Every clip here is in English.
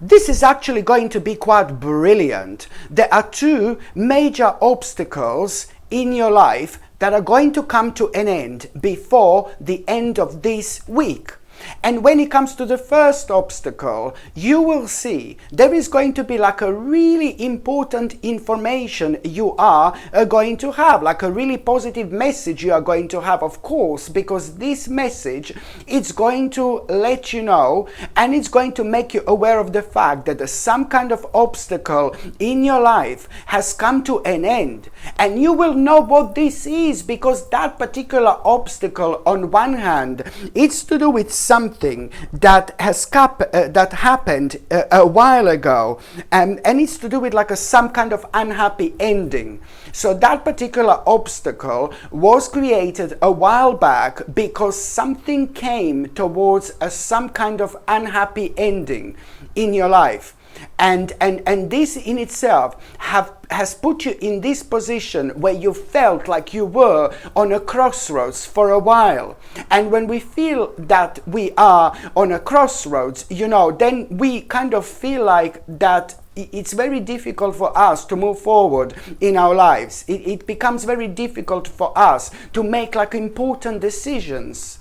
This is actually going to be quite brilliant. There are two major obstacles in your life that are going to come to an end before the end of this week. And when it comes to the first obstacle, you will see there is going to be like a really important information you are going to have, like a really positive message you are going to have, of course, because this message is going to let you know and it's going to make you aware of the fact that some kind of obstacle in your life has come to an end. And you will know what this is, because that particular obstacle, on one hand, it's to do with something that happened a while ago, and it's to do with like some kind of unhappy ending. So that particular obstacle was created a while back because something came towards some kind of unhappy ending in your life. And this in itself has put you in this position where you felt like you were on a crossroads for a while. And when we feel that we are on a crossroads, then we kind of feel like that it's very difficult for us to move forward in our lives. It becomes very difficult for us to make like important decisions.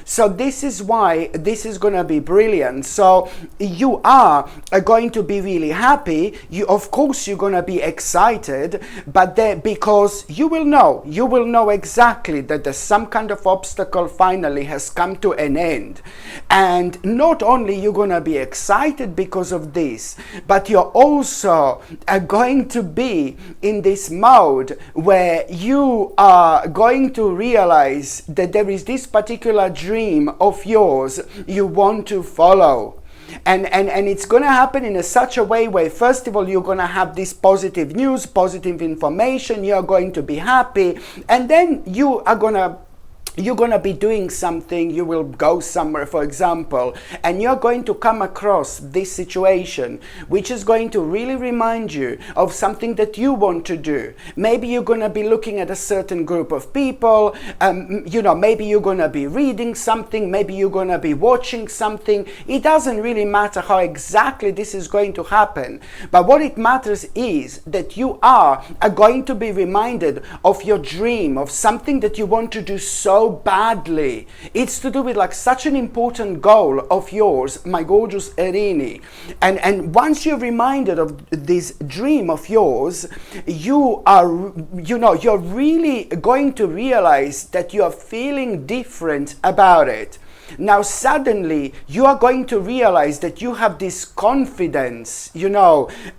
So this is why this is going to be brilliant. So you are going to be really happy. Of course you're going to be excited, but because you will know exactly that there's some kind of obstacle finally has come to an end. And not only you're going to be excited because of this, but you're also going to be in this mode where you are going to realize that there is this particular dream of yours you want to follow. And it's going to happen in such a way where, first of all, you're going to have this positive news, positive information, you're going to be happy, and then you're going to be doing something. You will go somewhere, for example, and you're going to come across this situation which is going to really remind you of something that you want to do. Maybe you're going to be looking at a certain group of people, maybe you're going to be reading something, maybe you're going to be watching something. It doesn't really matter how exactly this is going to happen, but what it matters is that you are going to be reminded of your dream, of something that you want to do so badly. It's to do with like such an important goal of yours, my gorgeous Erini. And once you're reminded of this dream of yours, you're really going to realize that you are feeling different about it. Now suddenly you are going to realize that you have this confidence, you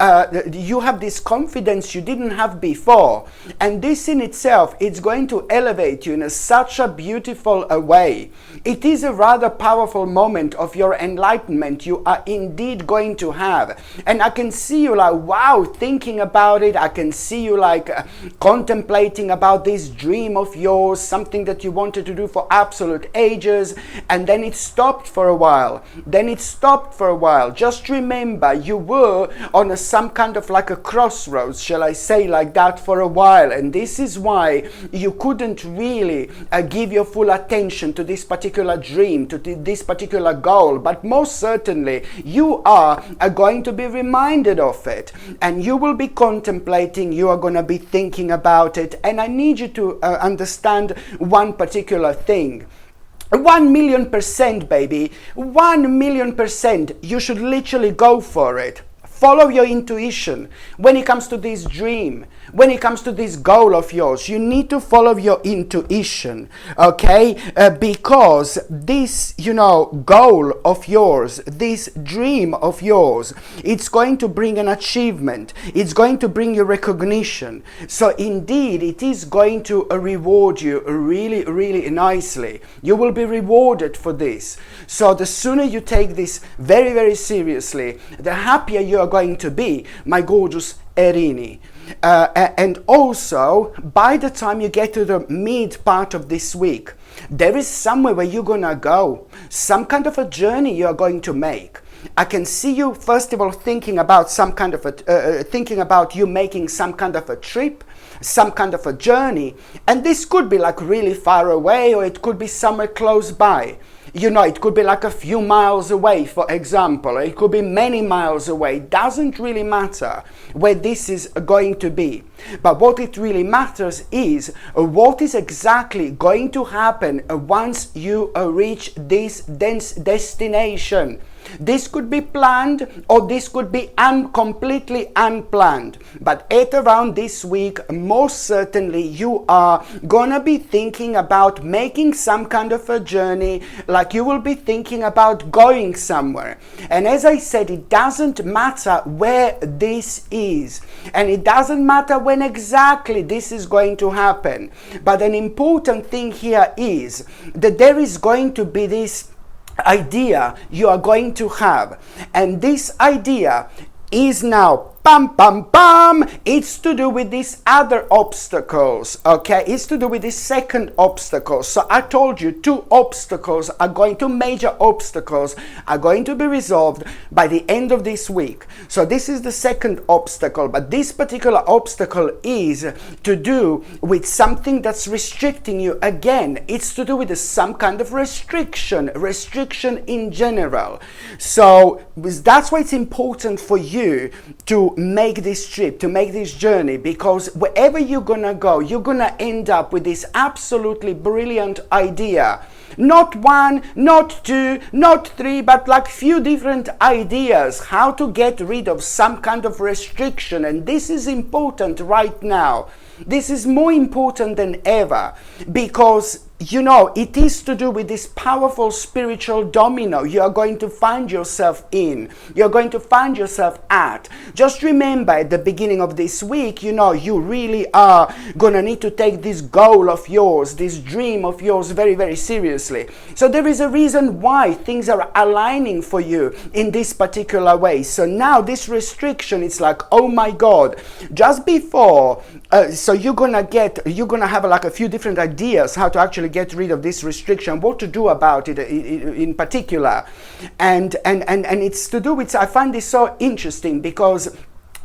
have this confidence you didn't have before, and this in itself, it's going to elevate you in such a beautiful way. It is a rather powerful moment of your enlightenment you are indeed going to have, and I can see you like, wow, thinking about it. I can see you like contemplating about this dream of yours, something that you wanted to do for absolute ages. And then it stopped for a while. Just remember, you were on some kind of like a crossroads, shall I say, like that, for a while. And this is why you couldn't really give your full attention to this particular dream, to this particular goal. But most certainly, you are going to be reminded of it. And you will be contemplating, you are going to be thinking about it. And I need you to understand one particular thing. 1,000,000%, baby. 1,000,000%. You should literally go for it. Follow your intuition. When it comes to this dream, when it comes to this goal of yours, you need to follow your intuition, okay? Because this, goal of yours, this dream of yours, it's going to bring an achievement. It's going to bring you recognition. So indeed, it is going to reward you really, really nicely. You will be rewarded for this. So the sooner you take this very, very seriously, the happier you are going to be, my gorgeous Erini. And also, by the time you get to the mid part of this week, there is somewhere where you're gonna go, some kind of a journey you are going to make. I can see you, first of all, thinking about thinking about you making some kind of a trip, some kind of a journey, and this could be like really far away, or it could be somewhere close by. You know, it could be like a few miles away, for example. It could be many miles away. It doesn't really matter where this is going to be. But what it really matters is what is exactly going to happen once you reach this destination. This could be planned or this could be completely unplanned. But at around this week, most certainly you are gonna be thinking about making some kind of a journey, like you will be thinking about going somewhere. And as I said, it doesn't matter where this is, and it doesn't matter when exactly this is going to happen. But an important thing here is that there is going to be this idea you are going to have, and this idea is now it's to do with these other obstacles, okay? It's to do with this second obstacle. So I told you two major obstacles are going to be resolved by the end of this week. So this is the second obstacle, but this particular obstacle is to do with something that's restricting you. Again, it's to do with some kind of restriction in general. So that's why it's important for you to make this trip, to make this journey, because wherever you're gonna go, you're gonna end up with this absolutely brilliant idea. Not one, not two, not three, but like few different ideas how to get rid of some kind of restriction. And this is important right now. This is more important than ever, because you know, it is to do with this powerful spiritual domino you are going to find yourself in. You're going to find yourself at. Just remember, at the beginning of this week, you know, you really are going to need to take this goal of yours, this dream of yours very, very seriously. So there is a reason why things are aligning for you in this particular way. So now this restriction, it's like, oh my God, just before, so you're going to have like a few different ideas how to actually get rid of this restriction, what to do about it in particular, and it's to do with, I find this so interesting because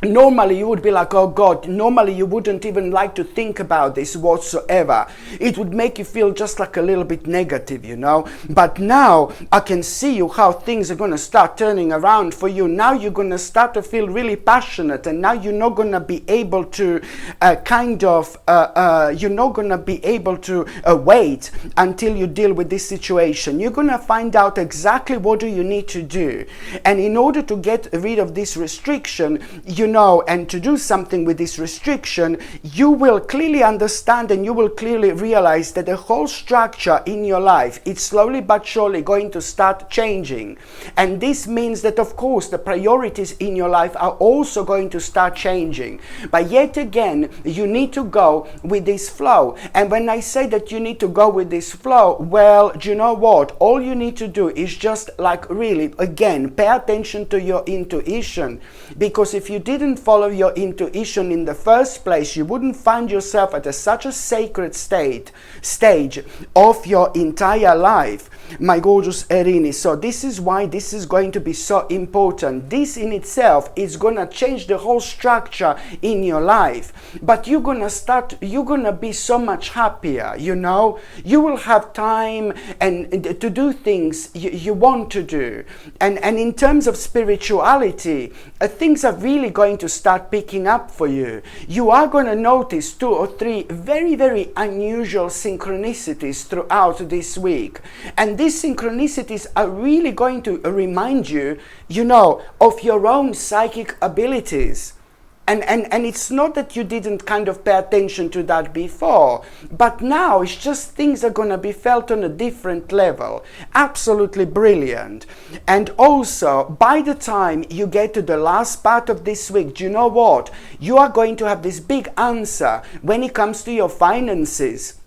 normally you would be like, oh God, normally you wouldn't even like to think about this whatsoever. It would make you feel just like a little bit negative, you know. But now I can see you how things are going to start turning around for you. Now you're going to start to feel really passionate, and now you're not going to be able to you're not going to be able to wait until you deal with this situation. You're going to find out exactly what do you need to do. And in order to get rid of this restriction, you know, and to do something with this restriction, you will clearly understand and you will clearly realize that the whole structure in your life, it's slowly but surely going to start changing. And this means that, of course, the priorities in your life are also going to start changing. But yet again, you need to go with this flow. And when I say that you need to go with this flow, well, do you know what? All you need to do is just like really, again, pay attention to your intuition. Because if you didn't follow your intuition in the first place, you wouldn't find yourself at such a sacred stage of your entire life, my gorgeous Erini. So this is why this is going to be so important. This in itself is going to change the whole structure in your life. But you're going to be so much happier, you know. You will have time and to do things you want to do. And in terms of spirituality, things are really going to start picking up for you. You are going to notice 2 or 3 very, very unusual synchronicities throughout this week. And these synchronicities are really going to remind you, you know, of your own psychic abilities. And it's not that you didn't kind of pay attention to that before, but now it's just things are going to be felt on a different level. Absolutely brilliant. And also, by the time you get to the last part of this week, do you know what? You are going to have this big answer when it comes to your finances.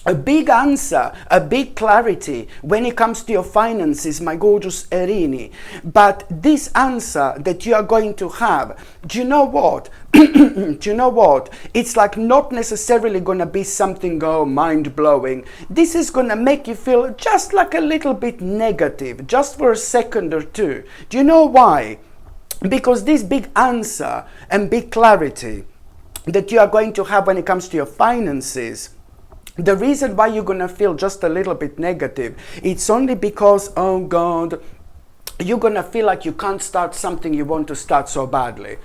A big answer, a big clarity when it comes to your finances, my gorgeous Erini. But this answer that you are going to have, do you know what? Do you know what? It's like not necessarily going to be something mind-blowing. This is going to make you feel just like a little bit negative, just for a second or two. Do you know why? Because this big answer and big clarity that you are going to have when it comes to your finances, The reason why you're going to feel just a little bit negative, it's only because, oh God, you're going to feel like you can't start something you want to start so badly.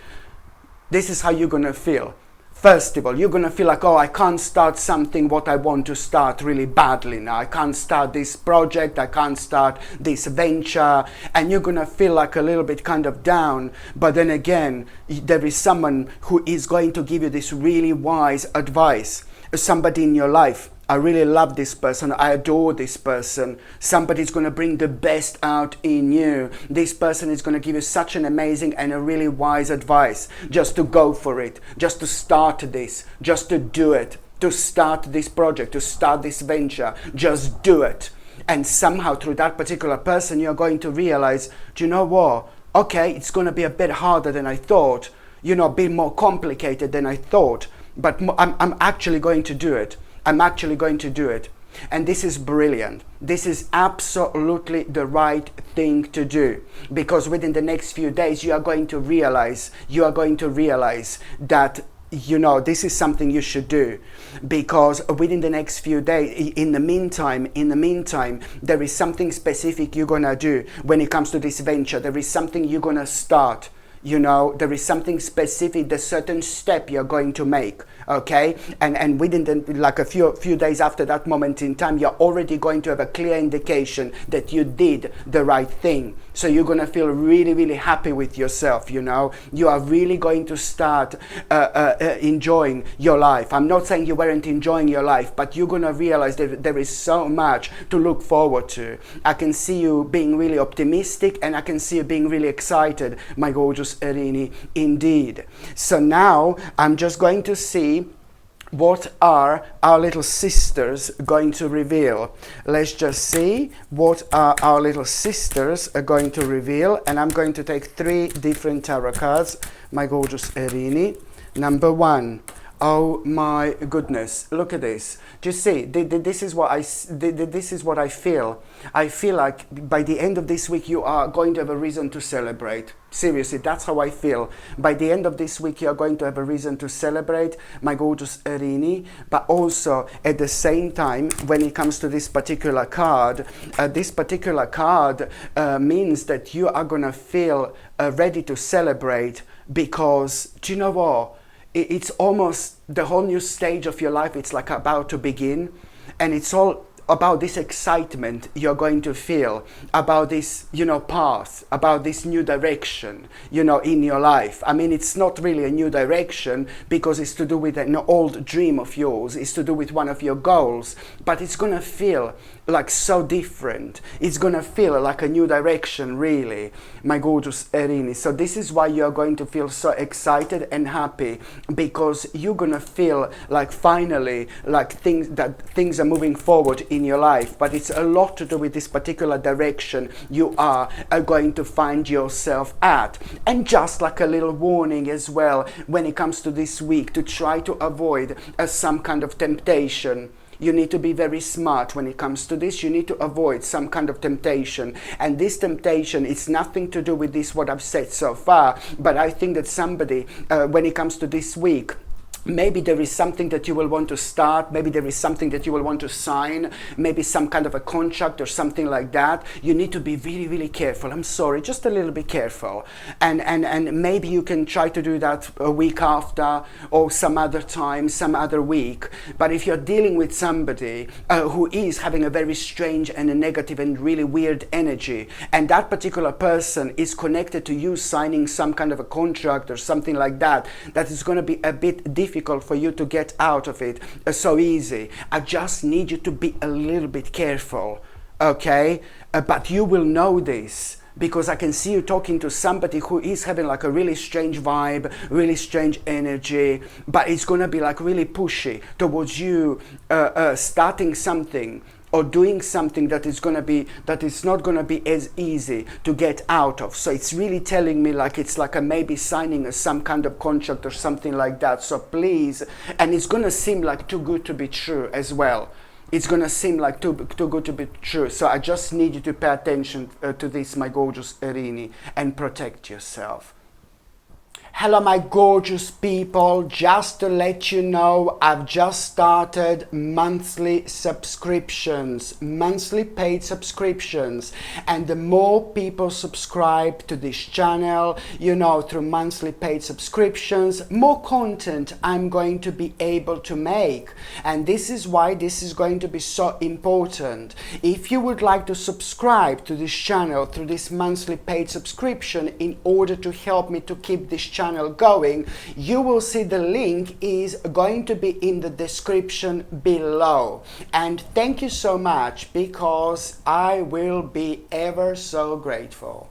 This is how you're going to feel. First of all, you're going to feel like, oh, I can't start something what I want to start really badly now. I can't start this project. I can't start this venture. And you're going to feel like a little bit kind of down. But then again, there is someone who is going to give you this really wise advice. Somebody in your life. I really love this person. I adore this person. Somebody's going to bring the best out in you. This person is going to give you such an amazing and a really wise advice. Just to go for it. Just to start this. Just to do it. To start this project. To start this venture. Just do it. And somehow through that particular person, you're going to realize, do you know what? Okay, it's going to be a bit harder than I thought. You know, a bit more complicated than I thought. But I'm actually going to do it. I'm actually going to do it. And this is brilliant. This is absolutely the right thing to do. Because within the next few days, you are going to realize that, you know, this is something you should do. Because within the next few days, in the meantime, there is something specific you're going to do when it comes to this venture. There is something you're going to start. You know, there is something specific, the certain step you're going to make, okay? And within like a few days after that moment in time, you're already going to have a clear indication that you did the right thing. So you're going to feel really, really happy with yourself, you know? You are really going to start enjoying your life. I'm not saying you weren't enjoying your life, but you're going to realize that there is so much to look forward to. I can see you being really optimistic, and I can see you being really excited, my gorgeous Erini, indeed. So now I'm just going to see what are our little sisters going to reveal. Let's just see what our little sisters are going to reveal. And I'm going to take 3 different tarot cards, my gorgeous Erini. Number 1. Oh my goodness, look at this. Do you see, this is what I feel. I feel like by the end of this week you are going to have a reason to celebrate. Seriously, that's how I feel. By the end of this week you are going to have a reason to celebrate, my gorgeous Erini. But also at the same time, when it comes to this particular card means that you are going to feel ready to celebrate, because, do you know what? It's almost the whole new stage of your life. It's like about to begin, and it's all about this excitement you're going to feel about this, you know, path, about this new direction, you know, in your life. I mean, it's not really a new direction because it's to do with an old dream of yours. It's to do with one of your goals, but it's going to feel like so different. It's going to feel like a new direction, really, my gorgeous Erini. So this is why you're going to feel so excited and happy, because you're going to feel like finally, like things are moving forward in your life. But it's a lot to do with this particular direction you are going to find yourself at. And just like a little warning as well, when it comes to this week, to try to avoid some kind of temptation. You need to be very smart when it comes to this. You need to avoid some kind of temptation. And this temptation is nothing to do with this, what I've said so far. But I think that somebody, when it comes to this week, maybe there is something that you will want to start. Maybe there is something that you will want to sign. Maybe some kind of a contract or something like that. You need to be really, really careful. I'm sorry, just a little bit careful. And maybe you can try to do that a week after, or some other time, some other week. But if you're dealing with somebody who is having a very strange and a negative and really weird energy, and that particular person is connected to you signing some kind of a contract or something like that, that is going to be a bit difficult for you to get out of it so easy. I just need you to be a little bit careful, okay? But you will know this, because I can see you talking to somebody who is having like a really strange vibe, really strange energy, but it's going to be like really pushy towards you starting something or doing something that is not going to be as easy to get out of. So it's really telling me like it's like a maybe signing some kind of contract or something like that. So please, and it's going to seem like too good to be true as well. It's going to seem like too good to be true. So I just need you to pay attention to this, my gorgeous Erini, and protect yourself. Hello my gorgeous people, just to let you know, I've just started monthly subscriptions, monthly paid subscriptions, and the more people subscribe to this channel, you know, through monthly paid subscriptions, more content I'm going to be able to make. And this is why this is going to be so important. If you would like to subscribe to this channel through this monthly paid subscription in order to help me to keep this channel going, you will see the link is going to be in the description below. And thank you so much, because I will be ever so grateful.